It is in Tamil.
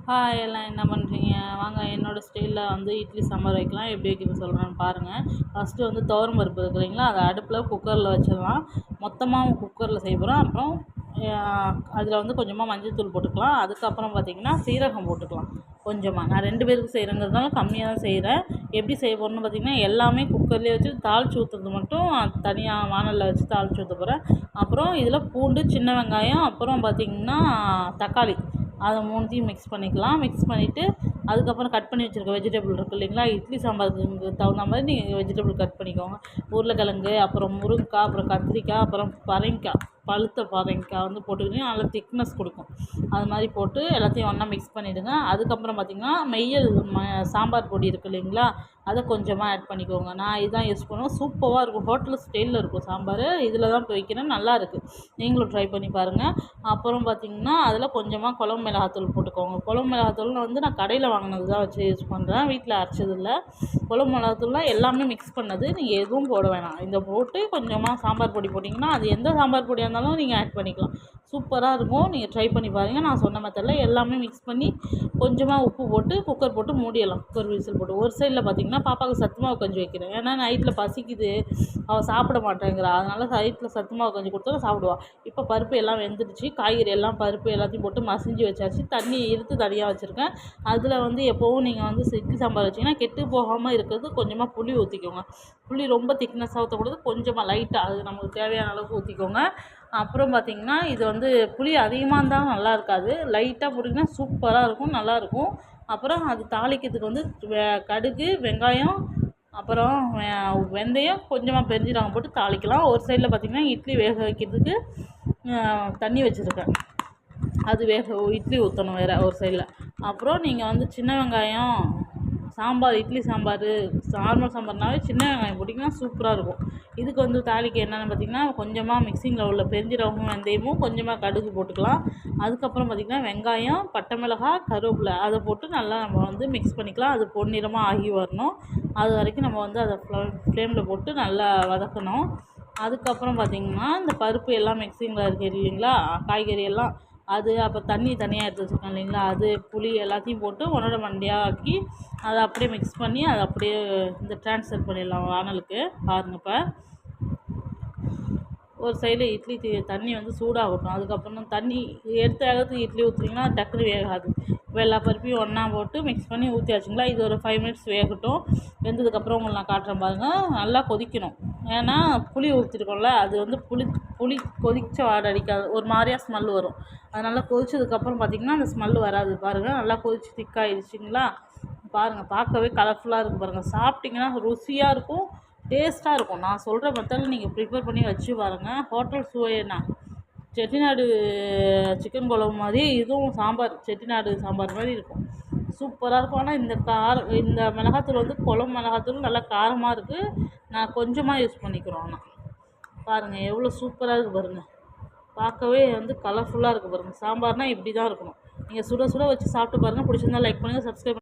ஹாய் எல்லாம் என்ன பண்ணுறீங்க? வாங்க என்னோடய ஸ்டைலில் வந்து இட்லி சாம்பார் வைக்கலாம். எப்படி வைக்கிறது சொல்கிறேன்னு பாருங்கள். ஃபஸ்ட்டு வந்து துவரம் பருப்பு இருக்கு இல்லைங்களா, அதை அடுப்பில் குக்கரில் வச்சிடலாம். மொத்தமாக குக்கரில் செய்ய போகிறோம். அப்புறம் அதில் வந்து கொஞ்சமாக மஞ்சள் தூள் போட்டுக்கலாம். அதுக்கப்புறம் பார்த்திங்கன்னா சீரகம் போட்டுக்கலாம் கொஞ்சமாக. நான் 2 பேருக்கு செய்கிறேங்கிறதுனால கம்மியாக தான் செய்கிறேன். எப்படி செய்ய போகிறேன்னு பார்த்திங்கன்னா, எல்லாமே குக்கர்லேயே வச்சு தாளித்து ஊற்றுறது மட்டும் தனியாக வானலில் வச்சு தாளித்து ஊற்ற போகிறேன். அப்புறம் இதில் பூண்டு, சின்ன வெங்காயம், அப்புறம் பார்த்திங்கன்னா தக்காளி, அதை 3த்தையும் மிக்ஸ் பண்ணிக்கலாம். மிக்ஸ் பண்ணிவிட்டு அதுக்கப்புறம் கட் பண்ணி வச்சுருக்க வெஜிடபிள் இருக்குது இல்லைங்களா, இட்லி சாம்பாருக்கு தகுந்த மாதிரி நீங்கள் வெஜிடபிள் கட் பண்ணிக்கோங்க. உருளைக்கிழங்கு, அப்புறம் முருங்கைக்காய், அப்புறம் கத்திரிக்காய், அப்புறம் பரங்கிக்காய், பழுத்த பரங்கிக்காய் வந்து போட்டுக்கிட்டிங்கன்னா நல்லா திக்னஸ் கொடுக்கும். அது மாதிரி போட்டு எல்லாத்தையும் ஒன்றா மிக்ஸ் பண்ணிவிடுங்க. அதுக்கப்புறம் பார்த்திங்கன்னா சாம்பார் பொடி இருக்குது இல்லைங்களா, அதை கொஞ்சமாக ஆட் பண்ணிக்கோங்க. நான் இதுதான் யூஸ் பண்ணுவேன். சூப்பராக இருக்கும். ஹோட்டல் ஸ்டைலில் இருக்கும் சாம்பார். இதில் தான் வைக்கிறேன். நல்லாயிருக்கு. நீங்களும் ட்ரை பண்ணி பாருங்கள். அப்புறம் பார்த்திங்கன்னா அதில் கொஞ்சமாக குழம்பு மிளகாத்தூள் போட்டுக்கோங்க. குழம்பு மிளகாத்தூள்னு வந்து நான் கடையில் வாங்கினது தான் வச்சு யூஸ் பண்ணுறேன். வீட்டில் அரைச்சதில்லை. குழம்பு மிளகாத்தூள்லாம் எல்லாமே மிக்ஸ் பண்ணது. நீங்கள் எதுவும் போட வேணாம். இதை போட்டு கொஞ்சமாக சாம்பார் பொடி போட்டிங்கன்னா, அது எந்த சாம்பார் பொடியாக இருந்தாலும் நீங்கள் ஆட் பண்ணிக்கலாம். சூப்பராக இருக்கும். நீங்கள் ட்ரை பண்ணி பாருங்கள். நான் சொன்ன மெத்தடில் எல்லாமே மிக்ஸ் பண்ணி கொஞ்சமாக உப்பு போட்டு குக்கர் போட்டு மூடிடலாம். குக்கர் விசில் போட்டு ஒரு சைடில் பார்த்திங்கன்னா பாப்பாவுக்கு சத்து மாவு கஞ்சி வைக்கிறேன். ஏன்னா நைட்டில் பசிக்குது, அவள் சாப்பிட மாட்டேங்கிறா. அதனால் நைட்டில் சத்து மாவு கஞ்சி கொடுத்தா சாப்பிடுவாள். இப்போ பருப்பு எல்லாம் வெந்துடுச்சு. காய்கறி எல்லாம் பருப்பு எல்லாத்தையும் போட்டு மசிஞ்சு வச்சாச்சு. தண்ணி எடுத்து தனியாக வச்சுருக்கேன். அதில் வந்து எப்போவும் நீங்கள் வந்து இட்லி சாம்பார் வச்சிங்கன்னா கெட்டு போகாமல் இருக்கிறது கொஞ்சமாக புளி ஊற்றிக்கோங்க. புளி ரொம்ப திக்னஸாக ஊற்றக்கூடாது, கொஞ்சமாக லைட்டாக, அது நமக்கு தேவையான அளவுக்கு ஊற்றிக்கோங்க. அப்புறம் பார்த்திங்கன்னா இது வந்து புளி அதிகமாக இருந்தாலும் நல்லா இருக்காது. லைட்டாக போட்டிங்கன்னா சூப்பராக இருக்கும், நல்லாயிருக்கும். அப்புறம் அது தாளிக்கிறதுக்கு வந்து கடுகு, வெங்காயம், அப்புறம் வெந்தயம், கொஞ்சமாக பெருஞ்சீரகம் போட்டு தாளிக்கலாம். ஒரு சைடில் பார்த்திங்கன்னா இட்லி வேக வைக்கிறதுக்கு தண்ணி வச்சுருக்கேன். அது இட்லி ஊற்றணும் வேறு ஒரு சைடில். அப்புறம் நீங்கள் வந்து சின்ன வெங்காயம் சாம்பார், இட்லி சாம்பார், நார்மல் சாம்பார்னாவே சின்ன வெங்காயம் போட்டிங்கன்னா சூப்பராக இருக்கும். இதுக்கு வந்து தாளிக்க என்னென்னு பார்த்திங்கன்னா, கொஞ்சமாக மிக்சிங்கில் உள்ள பெருஞ்சீரகமும் வெந்தயமும் கொஞ்சமாக கடுகு போட்டுக்கலாம். அதுக்கப்புறம் பார்த்திங்கன்னா வெங்காயம், பட்டை மிளகாய், கருவேப்பிலை, அதை போட்டு நல்லா நம்ம வந்து மிக்ஸ் பண்ணிக்கலாம். அது பொன்னிறமாக ஆகி வரணும். அது வரைக்கும் நம்ம வந்து அதை ஃப்ளேமில் போட்டு நல்லா வதக்கணும். அதுக்கப்புறம் பார்த்திங்கன்னா இந்த பருப்பு எல்லாம் மிக்சிங்கில் இருக்குது இல்லைங்களா, காய்கறி எல்லாம், அது அப்போ தண்ணி தனியாக எடுத்து வச்சுருக்கோம் இல்லைங்களா, அது புளி எல்லாத்தையும் போட்டு ஒன்றோட மண்டியாக ஆக்கி அதை அப்படியே மிக்ஸ் பண்ணி அதை அப்படியே இந்த ட்ரான்ஸ்ஃபர் பண்ணிடலாம் வானலுக்கு. பாருங்கள், இப்போ ஒரு சைடு இட்லி தண்ணி வந்து சூடாகட்டும். அதுக்கப்புறம் தண்ணி எடுத்து இட்லி ஊற்றுனீங்கன்னா டக்குனு வேகாது. இப்போ எல்லா பருப்பையும் ஒன்றா போட்டு மிக்ஸ் பண்ணி ஊற்றியாச்சுங்களா. இது ஒரு 5 மினிட்ஸ் வேகட்டும். வெந்ததுக்கப்புறம் உங்களுக்கு நான் காட்டுறேன் பாருங்கள். நல்லா கொதிக்கணும். ஏன்னா புளி ஊற்றிருக்கோம்ல, அது வந்து புளி கொதிச்ச வாடை அடிக்காது, ஒரு மாதிரியாக ஸ்மெல் வரும். அதனால் கொதிச்சதுக்கப்புறம் பார்த்திங்கன்னா அந்த ஸ்மெல் வராது. பாருங்கள், நல்லா கொதிச்சு திக்காகிடுச்சிங்களா. பாருங்கள், பார்க்கவே கலர்ஃபுல்லாக இருக்குது பாருங்கள். சாப்பிட்டிங்கன்னா ருசியாக இருக்கும், டேஸ்ட்டாக இருக்கும். நான் சொல்கிற மெத்தடில் நீங்கள் ப்ரிப்பேர் பண்ணி வச்சு பாருங்கள். ஹோட்டல் சுவைனா செட்டிநாடு சிக்கன் குழம்பு மாதிரி இதுவும் சாம்பார் செட்டிநாடு சாம்பார் மாதிரி இருக்கும். சூப்பராக இருக்கும். ஆனால் இந்த மிளகாத்தூள் வந்து குழம்பு மிளகாத்தூள் நல்லா காரமாக இருக்குது. நான் கொஞ்சமாக யூஸ் பண்ணிக்கிறோம். ஆனால் பாருங்கள் எவ்வளோ சூப்பராக இருக்குது பாருங்கள். பார்க்கவே வந்து கலர்ஃபுல்லாக இருக்குது பாருங்கள். சாம்பார்னால் இப்படி தான் இருக்கணும். நீங்கள் சுட சுட வச்சு சாப்பிட்டு பாருங்கள். பிடிச்சிருந்தா லைக் பண்ணுங்கள், சப்ஸ்கிரைப்